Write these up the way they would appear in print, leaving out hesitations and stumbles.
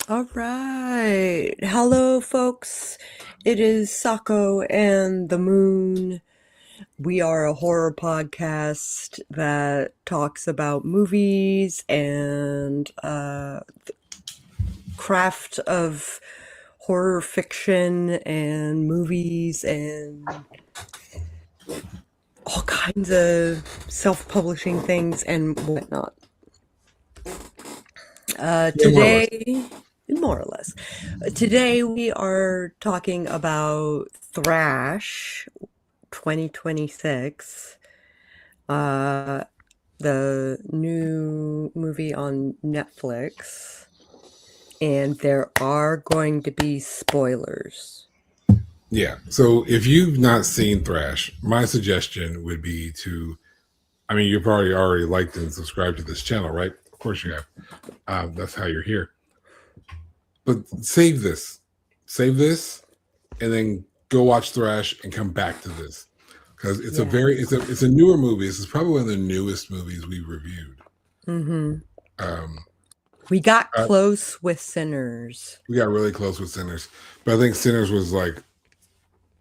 All right. Hello, folks. It is Sako and the Moon. We are a horror podcast that talks about movies and craft of horror fiction and movies and all kinds of self-publishing things and whatnot. Yeah, more or less. Today, more or less, today we are talking about Thrash 2026, uh, the new movie on Netflix, and there are going to be spoilers. Yeah. So if you've not seen Thrash, my suggestion would be to, I mean, you've probably already liked and subscribed to this channel, right? Of course you have. That's how you're here. But save this, and then go watch Thrash and come back to this because Yes. it's a newer movie. This is probably one of the newest movies we reviewed. Mm-hmm. Um, We got uh, close with Sinners. we got really close with Sinners, but I think Sinners was like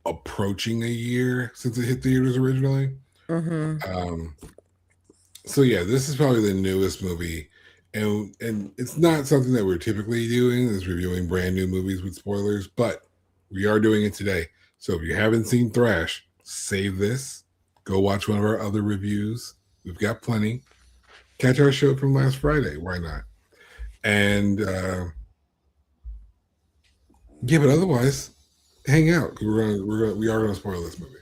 approaching a year since it hit theaters originally. Mm-hmm. Um, So yeah, this is probably the newest movie, and it's not something that we're typically doing is reviewing brand new movies with spoilers, but we are doing it today. So if you haven't seen Thrash, save this, go watch one of our other reviews. We've got plenty. Catch our show from last Friday. Why not? And yeah, but otherwise, hang out. We are gonna spoil this movie.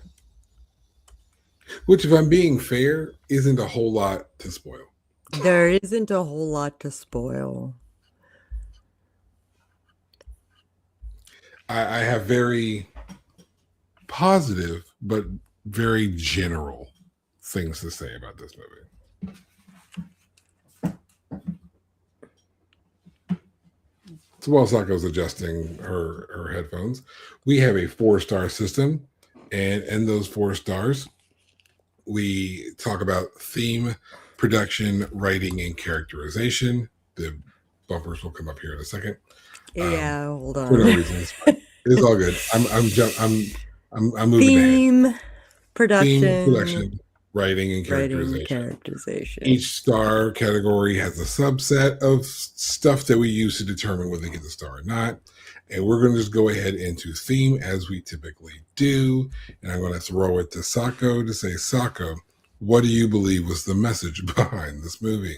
Which, if I'm being fair, isn't a whole lot to spoil. There isn't a whole lot to spoil. I have very positive but very general things to say about this movie. So while Sako's adjusting her headphones, we have a 4-star system, and in those 4 stars, we talk about theme, production, writing, and characterization. The bumpers will come up here in a second. Yeah, hold For no on. reason, it's fine. It's all good. I'm moving ahead. Theme, Theme, production, production, writing, and writing, characterization. characterization. Each star category has a subset of stuff that we use to determine whether they get the star or not. And we're going to just go ahead into theme as we typically do. And I'm going to throw it to Sako to say, Sako, what do you believe was the message behind this movie?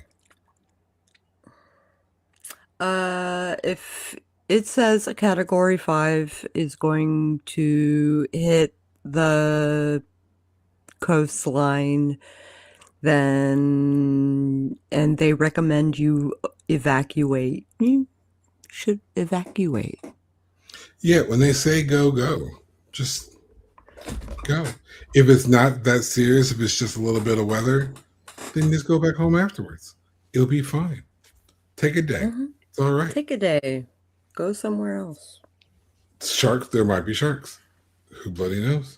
If it says a category 5 is going to hit the coastline, then, and they recommend you evacuate, you should evacuate. Yeah, when they say go, go. Just go. If it's not that serious, if it's just a little bit of weather, then just go back home afterwards. It'll be fine. Take a day. It's all right. Take a day. Go somewhere else. Sharks, there might be sharks. Who bloody knows?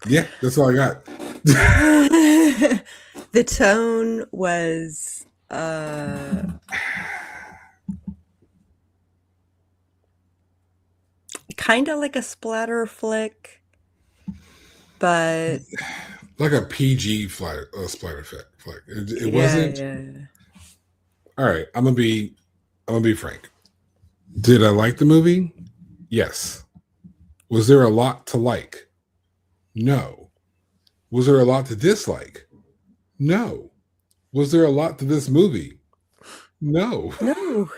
Yeah, that's all I got. The tone was kind of like a splatter flick, but Like a PG splatter flick. It yeah, wasn't. yeah. All right, I'm gonna be frank. Did I like the movie? Yes. Was there a lot to like? No. Was there a lot to dislike? No. Was there a lot to this movie? No. No.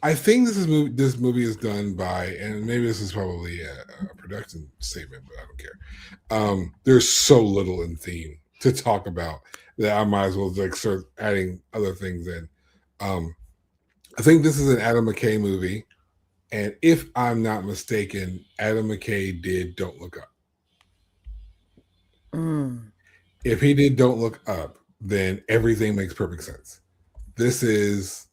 I think this movie is done by, and maybe this is probably a production statement, but I don't care. There's so little in theme to talk about that I might as well like start adding other things in. I think this is an Adam McKay movie, and if I'm not mistaken, Adam McKay did Don't Look Up. Mm. If he did Don't Look Up, then everything makes perfect sense. This is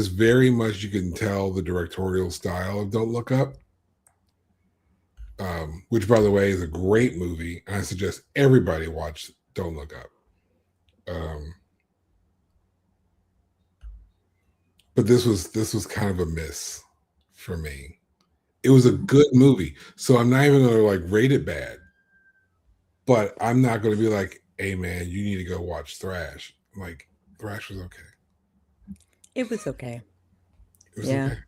very much, you can tell the directorial style of Don't Look Up. which by the way is a great movie. And I suggest everybody watch Don't Look Up. But this was kind of a miss for me. It was a good movie, so I'm not even going to like rate it bad. But I'm not going to be like, "Hey man, you need to go watch Thrash." Like Thrash was okay. It was okay. It was Yeah. okay.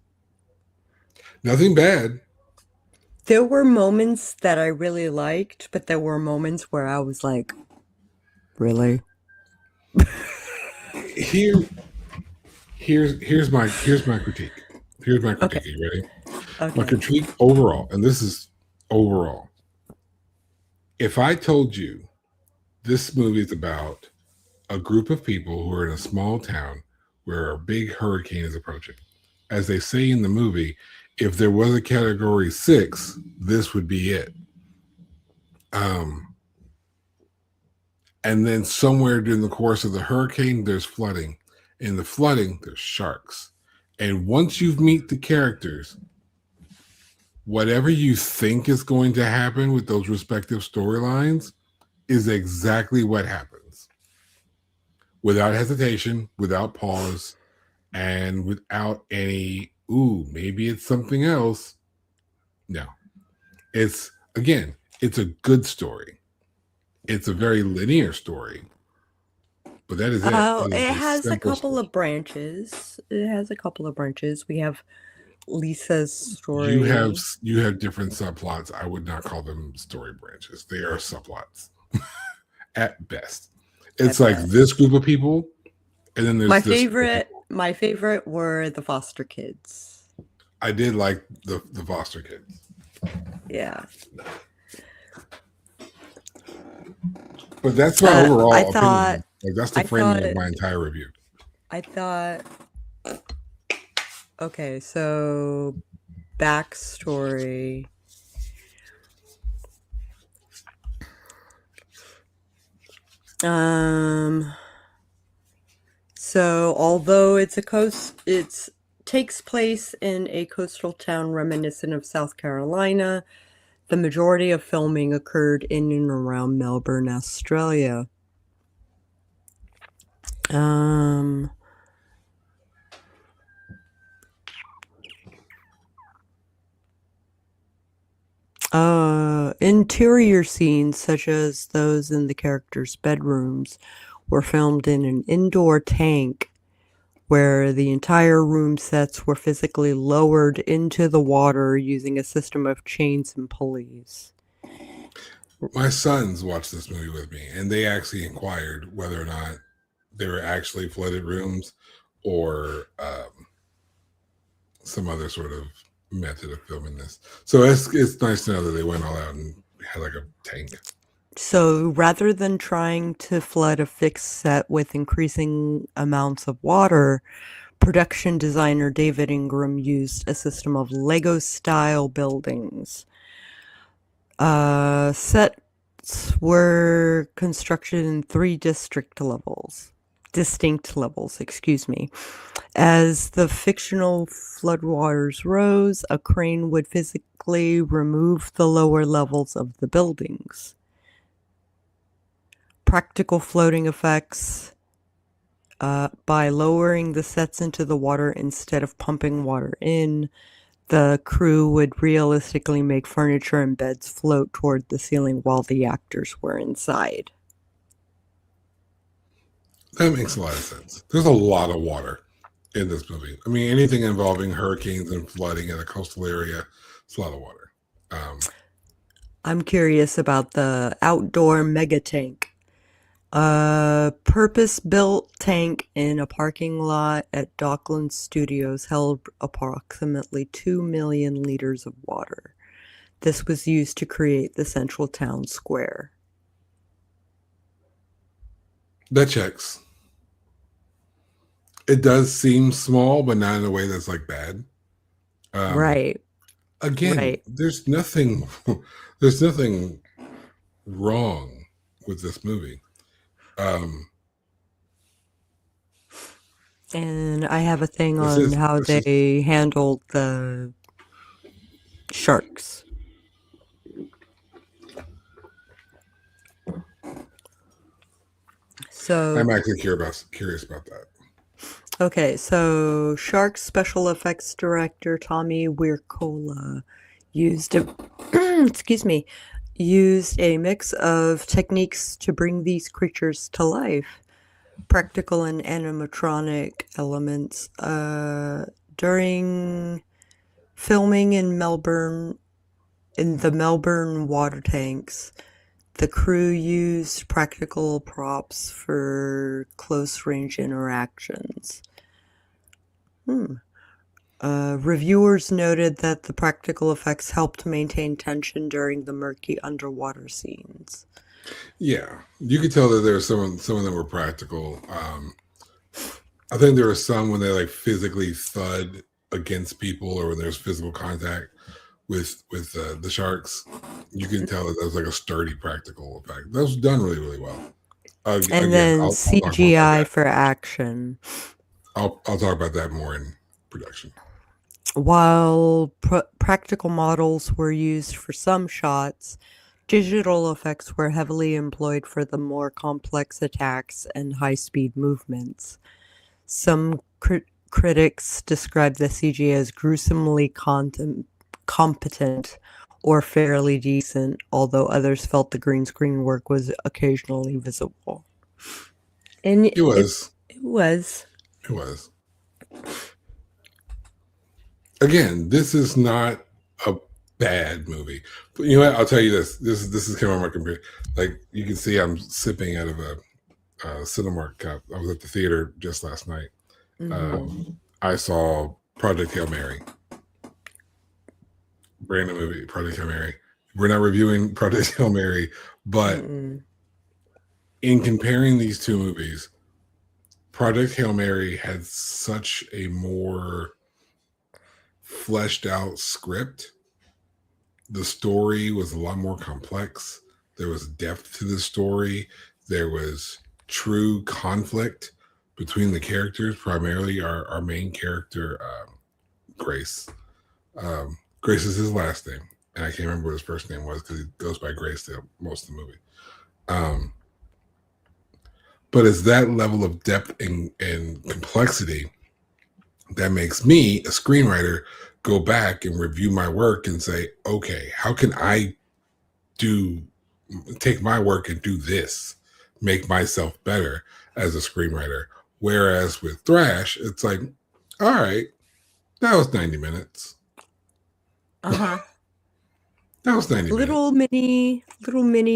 Nothing bad. There were moments that I really liked, but there were moments where I was like, really? Here, here's my critique. Here's my Okay. critique. Are you ready? My Okay. critique overall, and this is overall. If I told you this movie is about a group of people who are in a small town where a big hurricane is approaching, as they say in the movie, if there was a category 6, this would be it. Um, and then somewhere during the course of the hurricane, there's flooding. In the flooding, there's sharks. And once you meet the characters, whatever you think is going to happen with those respective storylines is exactly what happens. Without hesitation, without pause, and without any, ooh, maybe it's something else. No. It's, again, it's a good story. It's a very linear story, but that is it. Oh, It is it a has a simple couple story. of branches. It has a couple of branches. We have Lisa's You have story. you have different subplots. I would not call them story branches. They are subplots at best. It's At like best. this group of people, and then My there's this group of favorite, people. my favorite were the foster kids. I did like the foster kids, Yeah. but that's my I overall thought, opinion. Like that's the I framing thought, of my entire review. I thought, okay, so backstory. Um, so although it's takes place in a coastal town reminiscent of South Carolina, the majority of filming occurred in and around Melbourne, Australia. Um, Interior scenes, such as those in the characters' bedrooms, were filmed in an indoor tank where the entire room sets were physically lowered into the water using a system of chains and pulleys. My sons watched this movie with me, and they actually inquired whether or not they were actually flooded rooms or some other sort of method of filming this. So it's nice to know that they went all out and had like a tank. So rather than trying to flood a fixed set with increasing amounts of water, production designer David Ingram used a system of Lego style buildings. Sets were constructed in three distinct levels, excuse me. As the fictional floodwaters rose, a crane would physically remove the lower levels of the buildings. Practical floating effects by lowering the sets into the water instead of pumping water in. The crew would realistically make furniture and beds float toward the ceiling while the actors were inside. That makes a lot of sense. There's a lot of water in this movie. I mean, anything involving hurricanes and flooding in a coastal area, it's a lot of water. I'm curious about the outdoor mega tank. A purpose-built tank in a parking lot at Dockland Studios held approximately 2 million liters of water. This was used to create the central town square. That checks. It does seem small, but not in a way that's like bad. Um, Right, Again, right. there's nothing wrong with this movie. Um, And I have a thing this on is how this is they handled the sharks. So, I'm actually curious about that. okay, so Shark special effects director Tommy Wirkola used a excuse me, used a mix of techniques to bring these creatures to life, practical and animatronic elements. During filming in the Melbourne water tanks, the crew used practical props for close range interactions. Reviewers noted that the practical effects helped maintain tension during the murky underwater scenes. Yeah, you could tell that there's some of them were practical. I think there were some when they like physically thud against people or when there's physical contact with the sharks. You can tell that was like a sturdy practical effect. That was done really really well. And Again, then I'll talk more about CGI that. for action. I'll talk about that more in production. While practical models were used for some shots, digital effects were heavily employed for the more complex attacks and high speed movements. Some critics described the CG as gruesomely competent or fairly decent, although others felt the green screen work was occasionally visible. And It was. it was. It was. Again, this is not a bad movie. But you know what? I'll tell you this. This is coming on my computer. Like you can see, I'm sipping out of a Cinemark cup. I was at the theater just last night. I saw Project Hail Mary, brand new movie. Project Hail Mary. We're not reviewing Project Hail Mary, but in comparing these two movies, Project Hail Mary had such a more fleshed out script. The story was a lot more complex. There was depth to the story. There was true conflict between the characters, primarily our main character, Grace. Grace is his last name, and I can't remember what his first name was because he goes by Grace most of the movie. But it's that level of depth and complexity that makes me, a screenwriter, go back and review my work and say, okay, how can I take my work and do this, make myself better as a screenwriter? Whereas with Thrash, it's like, all right, that was 90 minutes. Uh-huh. That was 90 little mini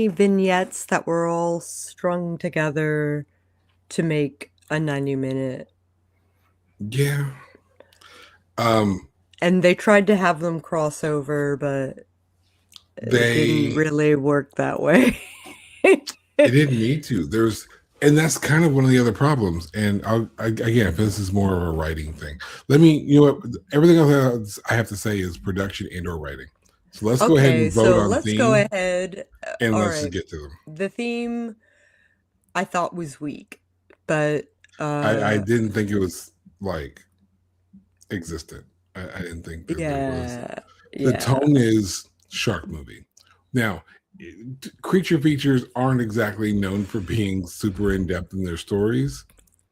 vignettes that were all strung together to make a 90-minute. Yeah. And they tried to have them cross over, but it didn't really work that way. It didn't need to. And that's kind of one of the other problems. And again, this is more of a writing thing. You know what? Everything else I have to say is production and/or writing. So let's go ahead and vote on theme. Go ahead. And let's just get to them. The theme I thought was weak, but I didn't think it was like existent. I didn't think that there was. The tone is shark movie. Now, creature features aren't exactly known for being super in-depth in their stories.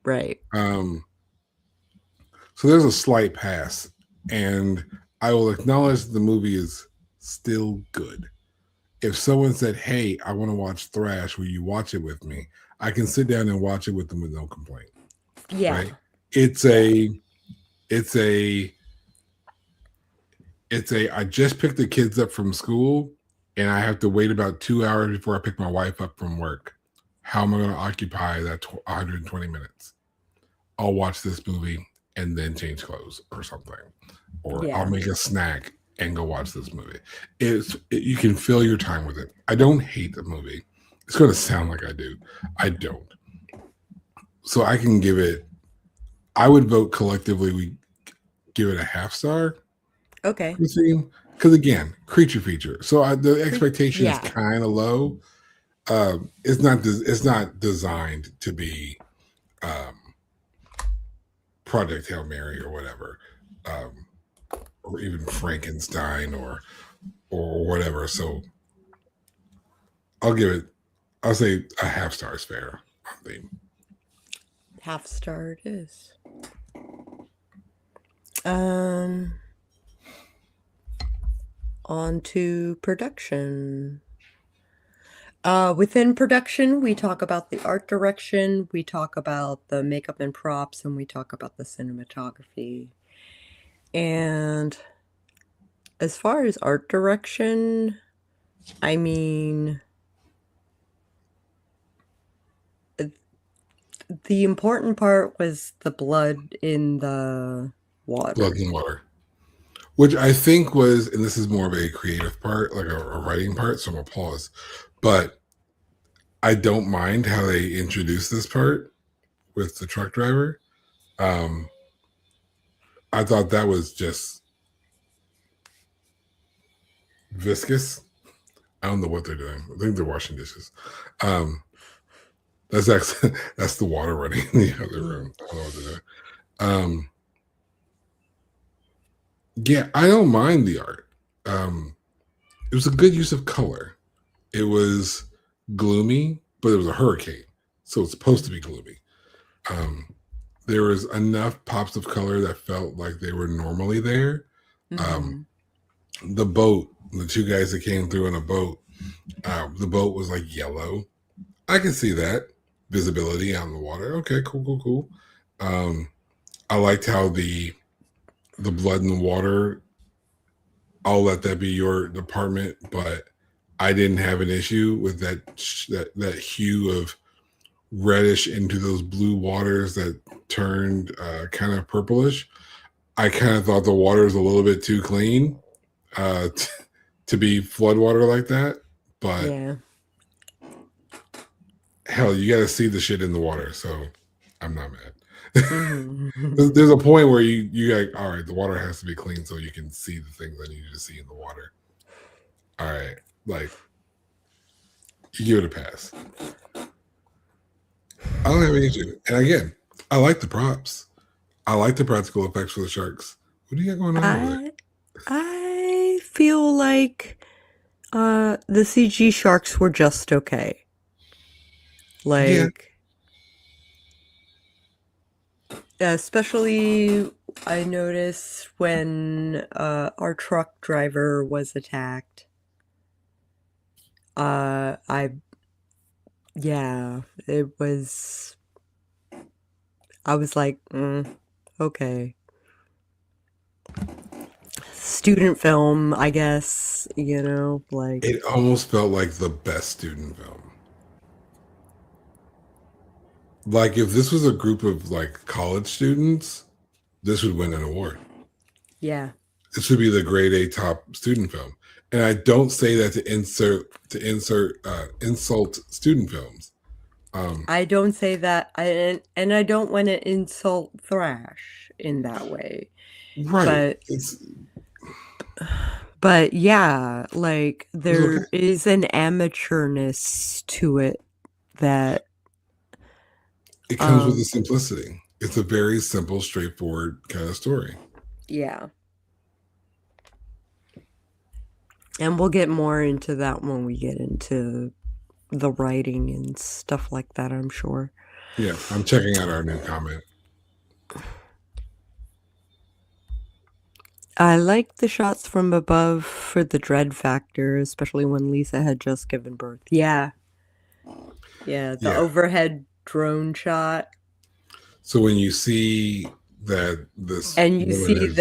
Right. So there's a slight pass, and I will acknowledge the movie is still good. If someone said, hey, I want to watch Thrash, will you watch it with me? I can sit down and watch it with them with no complaint. Yeah. Right? It's a I just picked the kids up from school and I have to wait about 2 hours before I pick my wife up from work. How am I going to occupy that 120 minutes? I'll watch this movie and then change clothes or something. Or I'll make a snack and go watch this movie. You can fill your time with it. I don't hate the movie. It's going to sound like I do. I don't. So I can give it, I would vote collectively, we give it a half star. Okay. Because again, creature feature. So the expectation is kind of low. It's not designed to be Project Hail Mary or whatever, or even Frankenstein or whatever. So I'll say a half star is fair on theme. half star it is. Um, on to production. Within production, we talk about the art direction, we talk about the makeup and props, and we talk about the cinematography. And as far as art direction, I mean, the important part was the blood in the Blood water. and Water, which I think was, and this is more of a creative part, like a writing part, so I'm applause. But I don't mind how they introduced this part with the truck driver. Um, I thought that was just viscous. I don't know what they're doing. I think they're washing dishes. Um, that's actually that's the water running in the other room. I don't know what they're doing. Um, yeah, I don't mind the art. It was a good use of color. It was gloomy, but it was a hurricane, so it's supposed to be gloomy. Um, there was enough pops of color that felt like they were normally there. Um, Mm-hmm. the boat, the two guys that came through in a boat, the boat was like yellow. I can see that visibility on the water. Okay, cool, cool, cool. I liked how the blood in the water. I'll let that be your department, but I didn't have an issue with that hue of reddish into those blue waters that turned kind of purplish. I kind of thought the water was a little bit too clean to be floodwater like that, but Yeah. hell, you got to see the shit in the water, so I'm not mad. Mm-hmm. There's a point where you got, all right, the water has to be clean so you can see the things I need you to see in the water. All right, like you give it a pass. I don't have any issue. And again, I like the props. I like the practical effects for the sharks. What do you got going on over there? I I feel like the CG sharks were just okay. Yeah, Like, especially I noticed when our truck driver was attacked. I yeah, it was. I was like, okay, student film, I guess. Like, it almost felt like the best student film. Like if this was a group of like college students, this would win an award. yeah. It should be the grade A top student film. And I don't say that to insult student films. Um, I don't say that, and I don't want to insult Thrash in that way. right. But It's yeah, like it's okay. there is an amateurness to it that It comes with the um simplicity. It's a very simple, straightforward kind of story. yeah. And we'll get more into that when we get into the writing and stuff like that, I'm sure. Yeah, I'm checking out our new comment. I like the shots from above for the dread factor, especially when Lisa had just given birth. Yeah. Yeah, the Yeah. overhead drone shot. So when you see that this And you woman see is,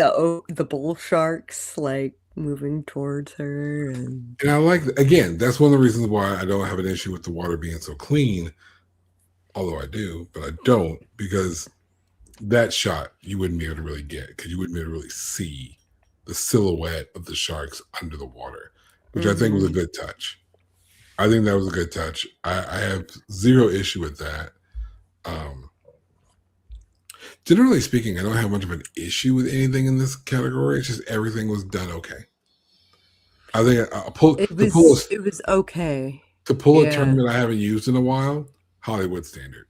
the bull sharks like moving towards her and and I like again, that's one of the reasons why I don't have an issue with the water being so clean. Although I do, but I don't because that shot you wouldn't be able to really get because you wouldn't be able to really see the silhouette of the sharks under the water, which I think was a mm-hmm. good touch. I think that was a good touch. I have zero issue with that. Um, Generally speaking, I don't have much of an issue with anything in this category. It's just everything was done okay. I think It was okay. to pull a Yeah. tournament I haven't used in a while, Hollywood standard.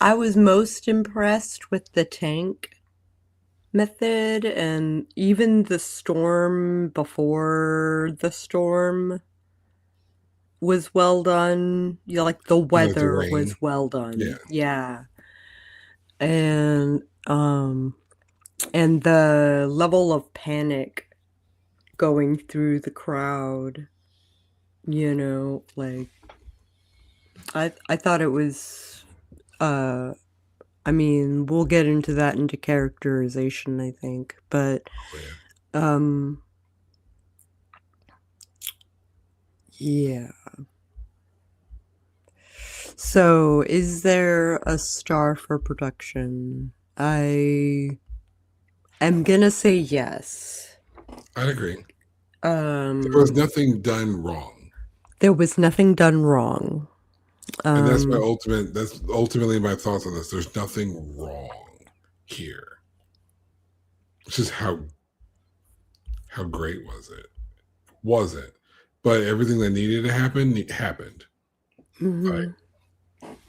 I was most impressed with the tank method and even the storm before the storm was well done. Yeah, like the Like the weather rain. was well Yeah. done. Yeah. And and the level of panic going through the crowd, like I thought it was uh I mean, we'll get into that into characterization, I think, but Oh, yeah. um yeah. So, is there a star for production? I am gonna say yes. I'd agree. There was Um, nothing done wrong. there was nothing done wrong. And that's Um, that's ultimately my thoughts on this. There's nothing wrong here. It's just how great was it? Was it? But everything that needed to happen happened. Like, mhm.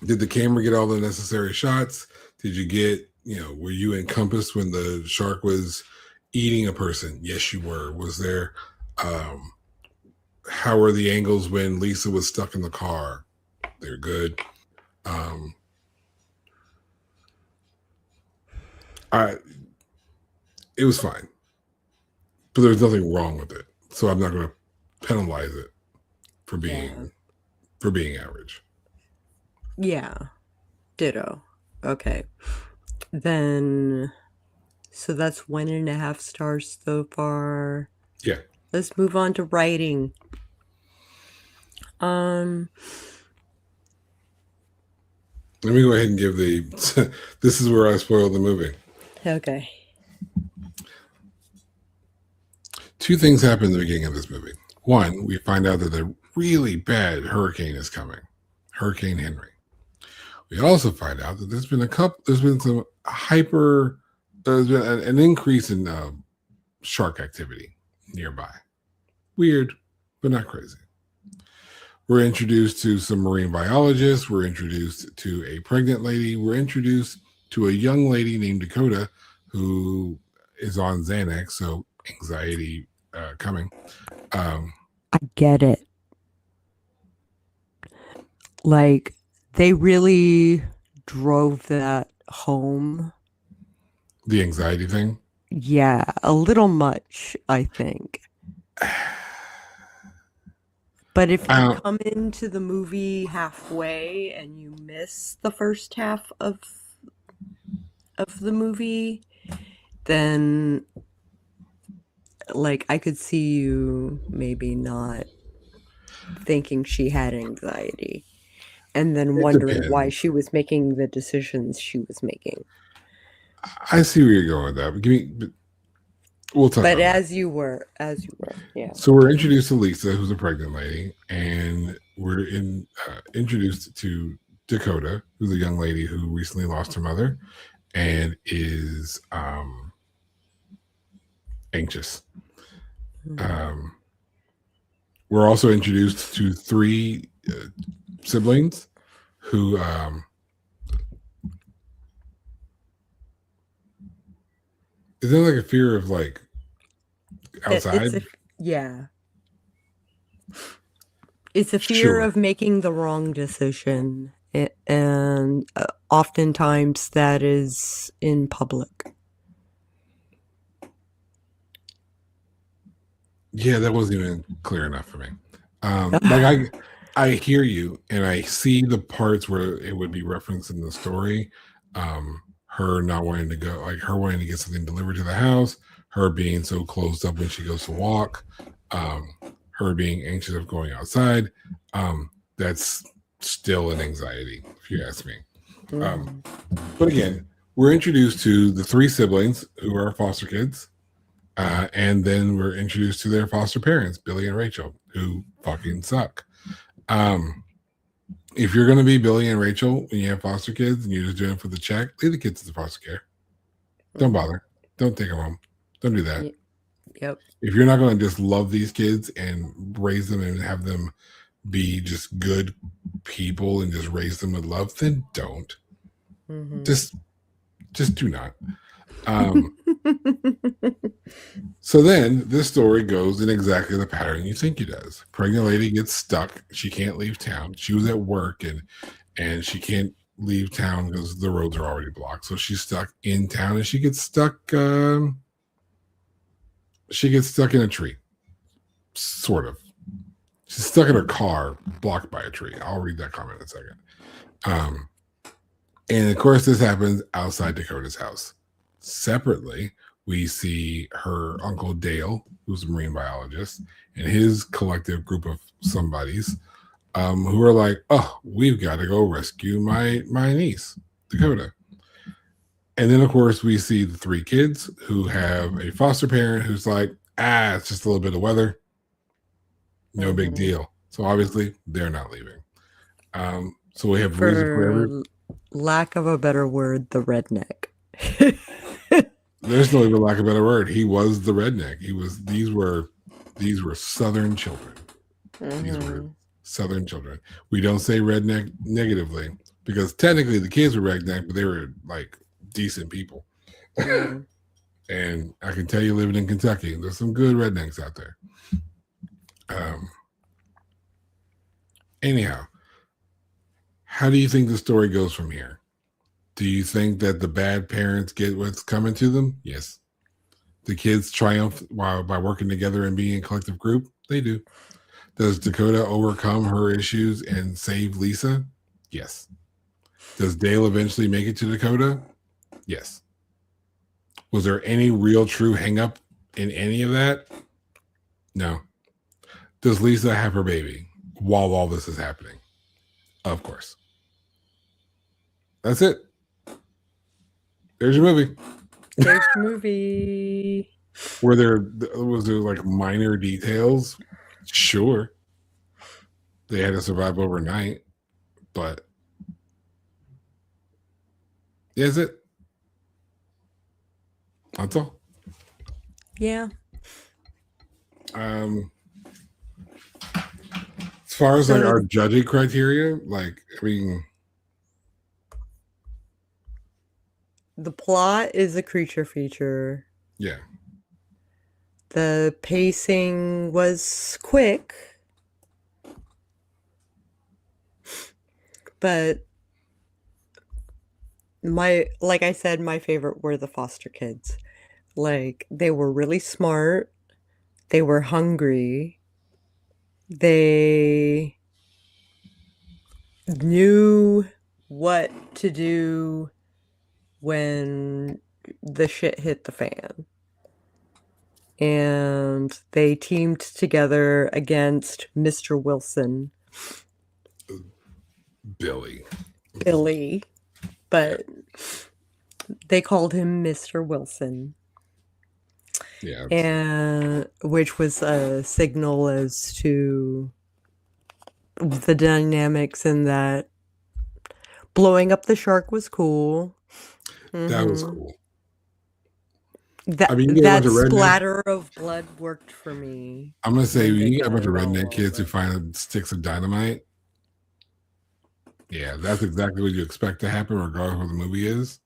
did the camera get all the necessary shots? Did you get, were you encompassed when the shark was eating a person? Yes, you were. Was there um how were the angles when Lisa was stuck in the car? They're good. Um I it was fine. But there's nothing wrong with it. So I'm not gonna penalize it for Yeah. being average. Yeah. Ditto. Okay. Then, so that's 1.5 stars so far. Yeah. Let's move on to writing. Um, Let me go ahead and give the this is where I spoiled the movie. okay. Two things happen in the beginning of this movie. One, we find out that a really bad hurricane is coming, Hurricane Henry. We also find out that there's been some there's been an increase in shark activity nearby. Weird, but not crazy. We're introduced to some marine biologists. We're introduced to a pregnant lady. We're introduced to a young lady named Dakota who is on Xanax, so anxiety coming. I get it. Like, they really drove that home. The anxiety thing. Yeah, a little much, I think. But if I you don't, come into the movie halfway and you miss the first half of the movie, then like I could see you maybe not thinking she had anxiety and then it wondering why depends. she was making the decisions she was making. I see where you're going with that. But we'll touch But on that. as you were, yeah. So we're introduced to Lisa, who's a pregnant lady, and we're introduced to Dakota, who's a young lady who recently lost her mother and is anxious. Mhm. Um, we're also introduced to three siblings who is there like a fear of like It's a outside? yeah. It's a fear Sure. of making the wrong decision, and oftentimes that is in public. Yeah, that wasn't even clear enough for me. Like I hear you and I see the parts where it would be referenced in the story. Her not wanting to go, like her wanting to get something delivered to the house, her being so closed up when she goes to walk, um, her being anxious of going outside. That's still an anxiety, if you ask me. Um, Mhm. but again, we're introduced to the three siblings who are foster kids. And then we're introduced to their foster parents, Billy and Rachel, who fucking suck. Um, if you're going to be Billy and Rachel when you have foster kids and you're just doing it for the check, leave the kids to the foster care. Don't Mhm. bother. Don't take them home. Don't do that. Yep. If you're not going to just love these kids and raise them and have them be just good people and just raise them with love, then don't. Hmm. Just do not. Um, so then this story goes in exactly the pattern you think it does. Pregnant lady gets stuck. She can't leave town. She was at work and she can't leave town because the roads are already blocked. So she's stuck in town and she gets stuck. She gets stuck in a tree, sort of. She's stuck in her car, blocked by a tree. I'll read that comment in a second. And of course, this happens outside Dakota's house. Separately, we see her uncle Dale, who's a marine biologist, and his collective group of somebodies who are like, "Oh, we've got to go rescue my niece, Dakota." And then, of course, we see the three kids who have a foster parent who's like, it's just a little bit of weather. No big deal. So obviously, they're not leaving. So we have reason for every... lack of a better word, the redneck. There's no even lack of a better word. He was the redneck. These were Southern children. These were Southern children. We don't say redneck negatively because technically the kids were redneck, but they were like decent people. And I can tell you, living in Kentucky, there's some good rednecks out there. Anyhow, how do you think the story goes from here? Do you think that the bad parents get what's coming to them? Yes. The kids triumph by working together and being a collective group? They do. Does Dakota overcome her issues and save Lisa? Yes. Does Dale eventually make it to Dakota? Yes. Was there any real true hang up in any of that? No. Does Lisa have her baby while all this is happening? Of course. That's it. There's your movie. There's your movie. Was there like minor details? Sure. They had to survive overnight, but is it? That's all. Yeah. As far as like our judging criteria, like, I mean, the plot is a creature feature. Yeah. The pacing was quick, but like I said, my favorite were the foster kids. Like, they were really smart. They were hungry. They knew what to do when the shit hit the fan. And they teamed together against Mr. Wilson. Billy. But they called him Mr. Wilson. Yeah. And which was a signal as to the dynamics in that blowing up the shark was cool. That was cool. That splatter of blood worked for me. I'm going to say, when you got a bunch of redneck kids who find sticks of dynamite, yeah, that's exactly what you expect to happen regardless of what the movie is.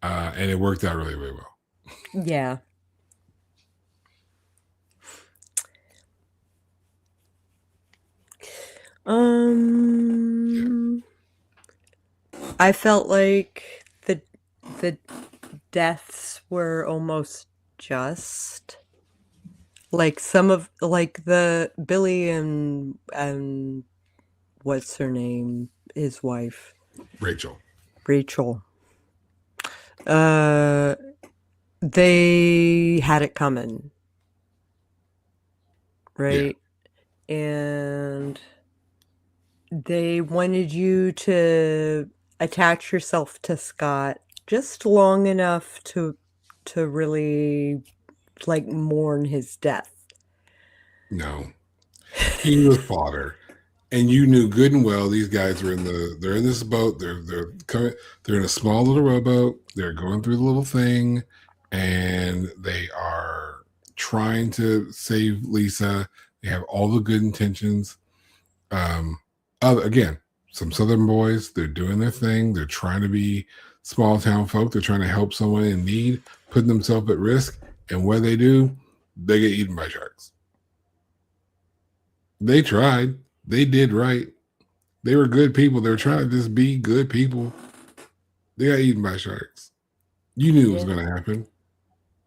And it worked out really, really well. Yeah. I felt like the deaths were almost just. Like some of the Billy and what's her name? His wife. Rachel. They had it coming. Right? Yeah. And they wanted you to attach yourself to Scott just long enough to really like mourn his death. No. He was fodder. And you knew good and well these guys are they're in this boat, they're in a small little rowboat, they're going through the little thing, and they are trying to save Lisa. They have all the good intentions. Again, some Southern boys, they're doing their thing, they're trying to be small town folk. They're trying to help someone in need, putting themselves at risk, and what do, they get eaten by sharks. They tried. They did right. They were good people. They were trying to just be good people. They got eaten by sharks. You knew it was Yeah. going to happen.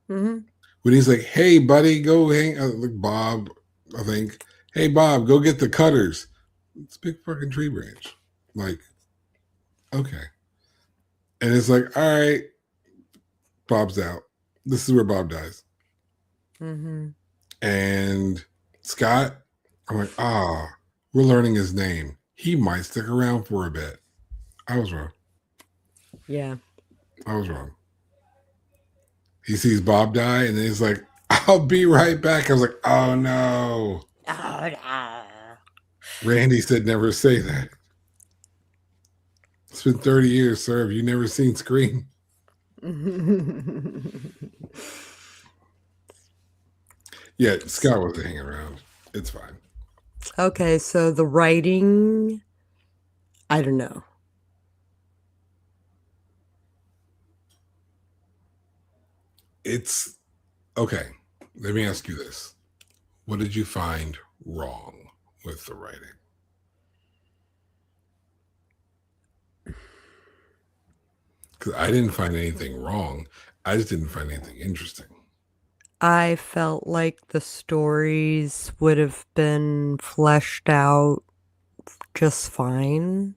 Mm-hmm. When he's like, "Hey, buddy, go hang." Like Bob, I think. Hey, Bob, go get the cutters. It's a big fucking tree branch. Like, okay. And it's like, all right, Bob's out. This is where Bob dies. Mm-hmm. And Scott, I'm like, we're learning his name. He might stick around for a bit. I was wrong. Yeah. I was wrong. He sees Bob die, and then he's like, I'll be right back. I was like, oh no. Oh, no. Randy said never say that. It's been 30 years, sir. Have you never seen Scream? Yeah, Scott wasn't hanging around. It's fine. Okay, so the writing, I don't know. It's okay. Let me ask you this. What did you find wrong with the writing? Because I didn't find anything wrong. I just didn't find anything interesting. I felt like the stories would have been fleshed out just fine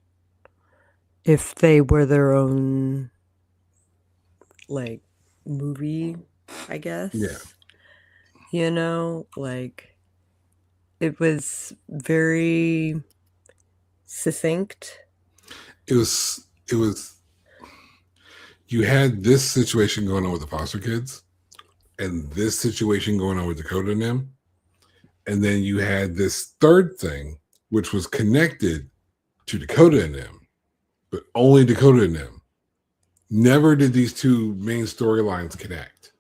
if they were their own, like, movie, I guess. Yeah. You know, like, it was very succinct. It was, you had this situation going on with the foster kids and this situation going on with Dakota and them. And then you had this third thing, which was connected to Dakota and them, but only Dakota and them. Never did these two main storylines connect.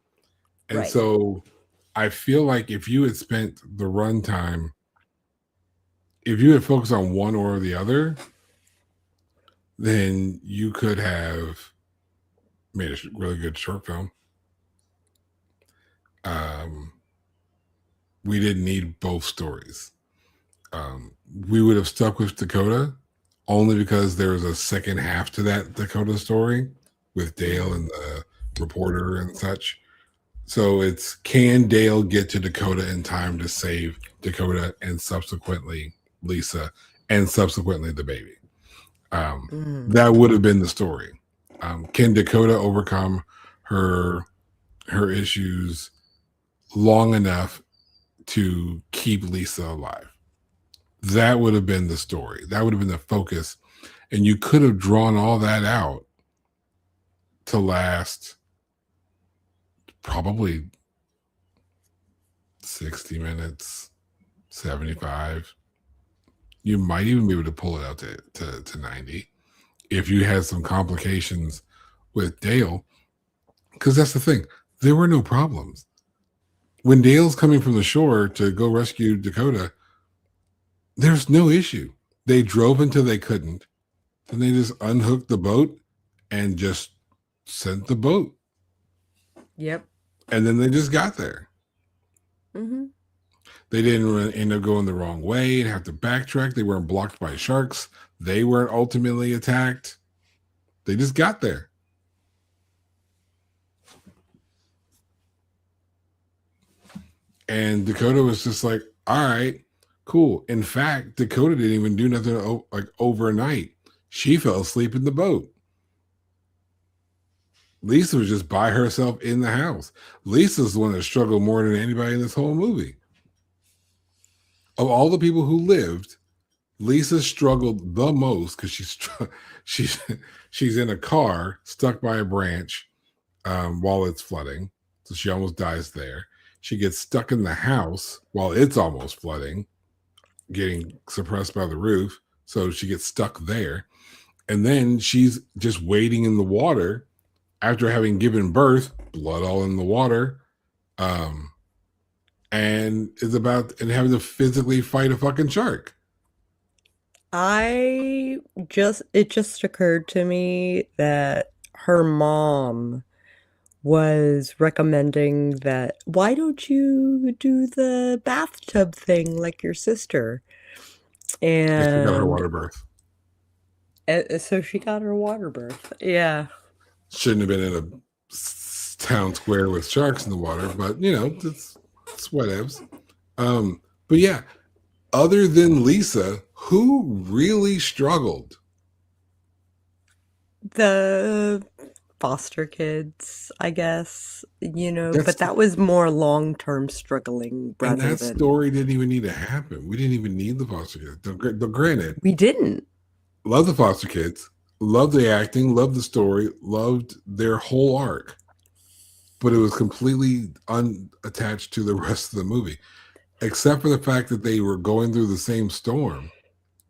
And Right. so I feel like if you had spent the runtime, if you had focused on one or the other, then you could have made a really good short film. We didn't need both stories. We would have stuck with Dakota only because there was a second half to that Dakota story with Dale and the reporter and such. So it's, can Dale get to Dakota in time to save Dakota and subsequently Lisa and subsequently the baby? That would have been the story. Can Dakota overcome her issues long enough to keep Lisa alive? That would have been the story. That would have been the focus. And you could have drawn all that out to last probably 60 minutes, 75. You might even be able to pull it out to 90 if you had some complications with Dale. Because that's the thing. There were no problems. When Dale's coming from the shore to go rescue Dakota, there's no issue. They drove until they couldn't. Then they just unhooked the boat and just sent the boat. Yep. And then they just got there. Mm-hmm. They didn't end up going the wrong way and have to backtrack. They weren't blocked by sharks. They weren't ultimately attacked. They just got there. And Dakota was just like, all right, cool. In fact, Dakota didn't even do nothing like overnight. She fell asleep in the boat. Lisa was just by herself in the house. Lisa's the one that struggled more than anybody in this whole movie. Of all the people who lived, Lisa struggled the most because she's in a car stuck by a branch while it's flooding, so she almost dies there. She gets stuck in the house while it's almost flooding, getting suppressed by the roof, so she gets stuck there. And then she's just waiting in the water after having given birth, blood all in the water, and is about and having to physically fight a fucking shark. It just occurred to me that her mom was recommending that, why don't you do the bathtub thing like your sister? Yeah, she got her And water birth. so she got her water birth. Yeah. Shouldn't have been in a town square with sharks in the water, but you know, it's whatevs. But yeah, other than Lisa, who really struggled? The foster kids, I guess, but That's that was more long-term struggling and rather that than story didn't even need to happen. We didn't even need the foster kids. Granted, we didn't. love the foster kids, love the acting, love the story, loved their whole arc, but it was completely unattached to the rest of the movie, except for the fact that they were going through the same storm.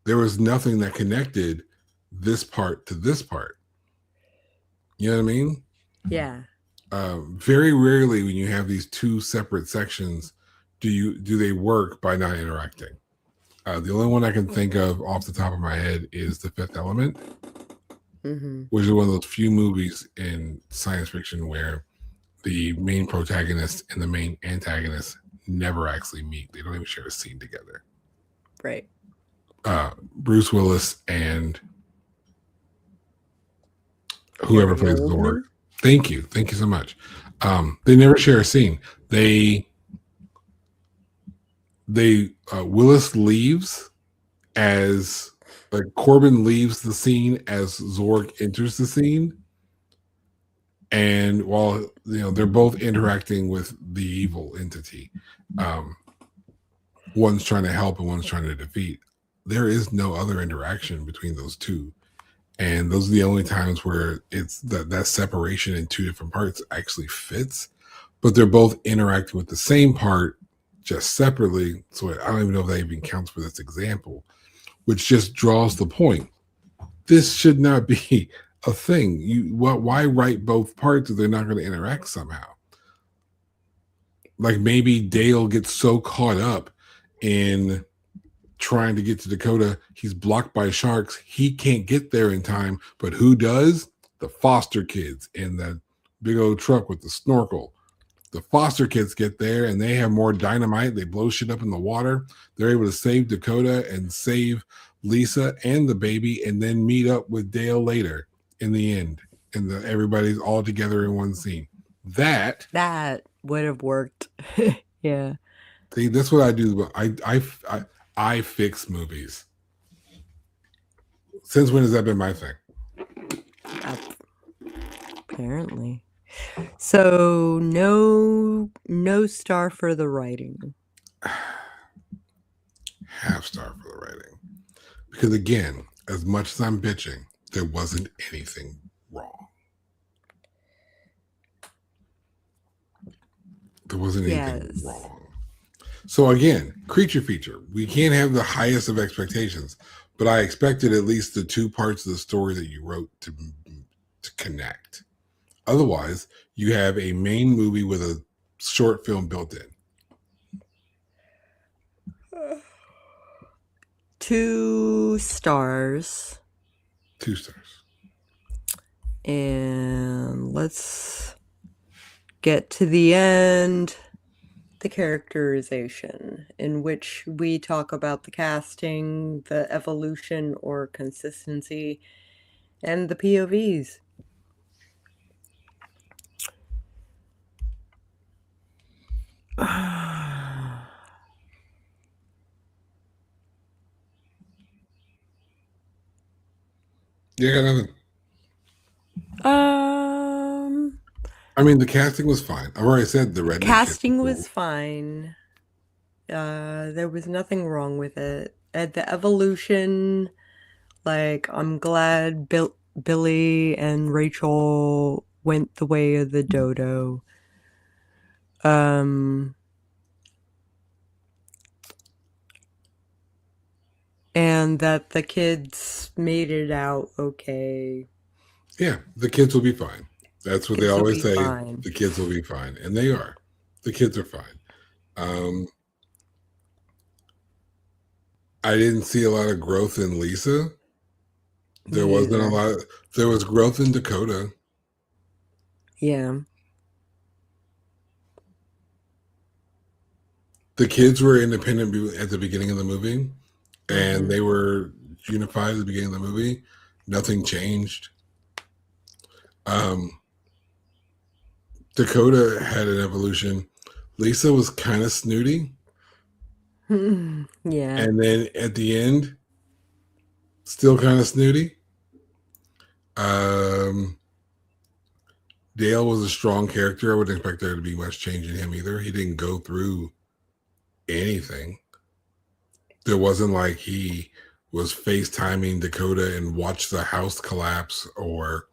There was nothing that connected this part to this part. You know what I mean? Yeah. Very rarely, when you have these two separate sections, do they work by not interacting. The only one I can think of off the top of my head is The Fifth Element, which is one of those few movies in science fiction where the main protagonist and the main antagonist never actually meet. They don't even share a scene together. Right. Bruce Willis and whoever Gary plays Oldman? Zorg. Thank you so much. They never share a scene. Willis leaves as like Corbin leaves the scene as Zorg enters the scene, and while they're both interacting with the evil entity, one's trying to help and one's trying to defeat. There is no other interaction between those two, and those are the only times where it's that separation in two different parts actually fits. But they're both interacting with the same part, just separately. So I don't even know if that even counts for this example, which just draws the point. This should not be a thing. Why write both parts if they're not going to interact somehow? Like maybe Dale gets so caught up in trying to get to Dakota, he's blocked by sharks. He can't get there in time. But who does? The foster kids in that big old truck with the snorkel. The foster kids get there and they have more dynamite. They blow shit up in the water. They're able to save Dakota and save Lisa and the baby, and then meet up with Dale later in the end. And everybody's all together in one scene. That would have worked. Yeah. See, that's what I do. I fix movies. Since when has that been my thing? Apparently. So no star for the writing. Half star for the writing. Because again, as much as I'm bitching, there wasn't anything wrong. There wasn't anything wrong. So again, creature feature. We can't have the highest of expectations, but I expected at least the two parts of the story that you wrote to connect. Otherwise, you have a main movie with a short film built in. 2 stars. 2 stars. And let's get to the end. The characterization, in which we talk about the casting, the evolution or consistency, and the POVs. Yeah, got nothing. I mean, the casting was fine. I've already said the redneck casting was fine. There was nothing wrong with it. The evolution, like, I'm glad Billy and Rachel went the way of the dodo. And that the kids made it out okay. Yeah, the kids will be fine. That's what they always say. Fine. The kids will be fine. And they are. The kids are fine. I didn't see a lot of growth in Lisa. There wasn't a lot. There was growth in Dakota. Yeah. The kids were independent at the beginning of the movie, and Mm-hmm. they were unified at the beginning of the movie. Nothing changed. Um, Dakota had an evolution. Lisa was kind of snooty, Yeah. and then at the end, still kind of snooty. Um, Dale was a strong character. I wouldn't expect there to be much change in him either. He didn't go through anything. There wasn't like he was FaceTiming Dakota and watched the house collapse, or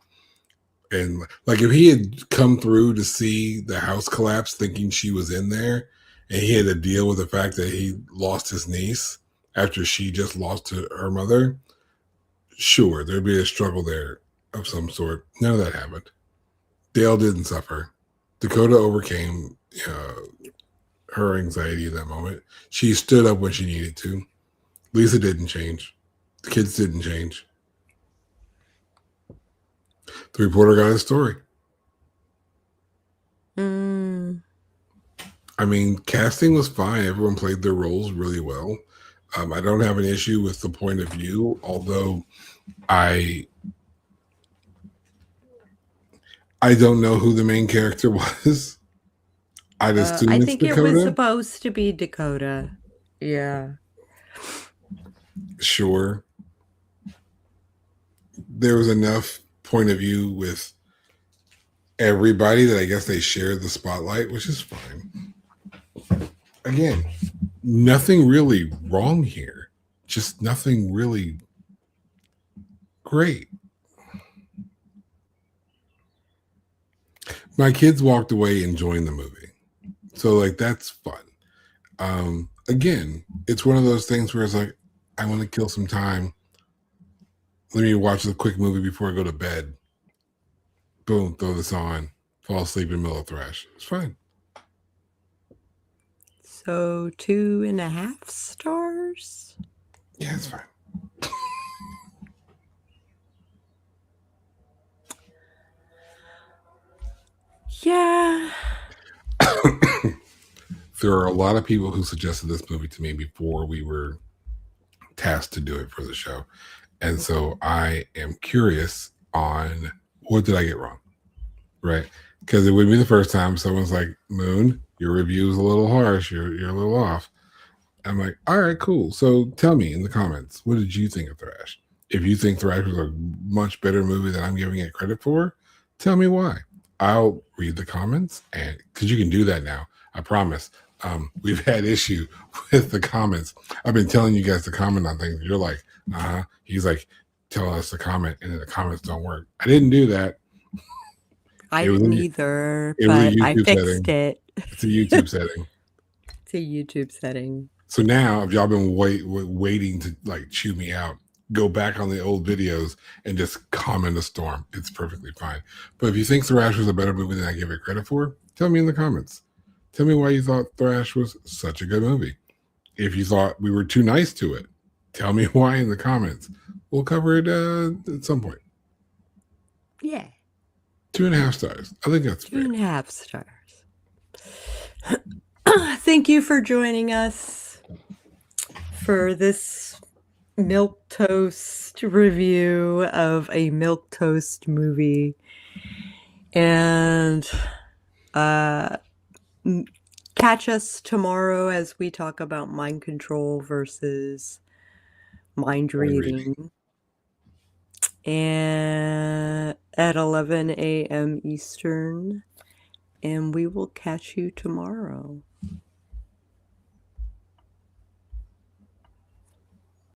and like if he had come through to see the house collapse thinking she was in there, and he had to deal with the fact that he lost his niece after she just lost to her mother, sure, there'd be a struggle there of some sort. None of that happened. Dale didn't suffer. Dakota overcame her anxiety in that moment. She stood up when she needed to. Lisa didn't change. The kids didn't change. The reporter got his story. Mm. I mean, casting was fine. Everyone played their roles really well. I don't have an issue with the point of view, although I I don't know who the main character was. I'd assume I it's think it was Dakota. supposed to be Dakota. Yeah. Sure, there was enough point of view with everybody that I guess they shared the spotlight, which is fine. Again, nothing really wrong here. Just nothing really great. My kids walked away enjoying the movie. So like that's fun. Again, it's one of those things where it's like, I want to kill some time. Let me watch a quick movie before I go to bed. Boom, throw this on, fall asleep in the middle of Thrash. It's fine. So 2.5 stars? Yeah, it's fine. Yeah. There are a lot of people who suggested this movie to me before we were tasked to do it for the show. And so I am curious on what did I get wrong? Right. Because it would be the first time someone's like, Moon, your review is a little harsh. You're a little off. I'm like, all right, cool. So tell me in the comments, what did you think of Thrash? If you think Thrash was a much better movie than I'm giving it credit for, tell me why. I'll read the comments, and because you can do that now, I promise. We've had issue with the comments. I've been telling you guys to comment on things. You're like, he's like, tell us to comment, and then the comments don't work. I didn't do that. I It was didn't a, either, it was a but I YouTube fixed setting. it. It's a YouTube setting. It's a YouTube setting. So now, if y'all been waiting to like chew me out, go back on the old videos and just comment a storm. It's perfectly fine. But if you think Thrash was a better movie than I give it credit for, tell me in the comments. Tell me why you thought Thrash was such a good movie. If you thought we were too nice to it, tell me why in the comments. We'll cover it at some point. Yeah. 2.5 stars. I think that's fair. 2.5 stars. Thank you for joining us for this milquetoast review of a milquetoast movie. And catch us tomorrow as we talk about mind control versus mind reading. And at 11 a.m. Eastern. And we will catch you tomorrow.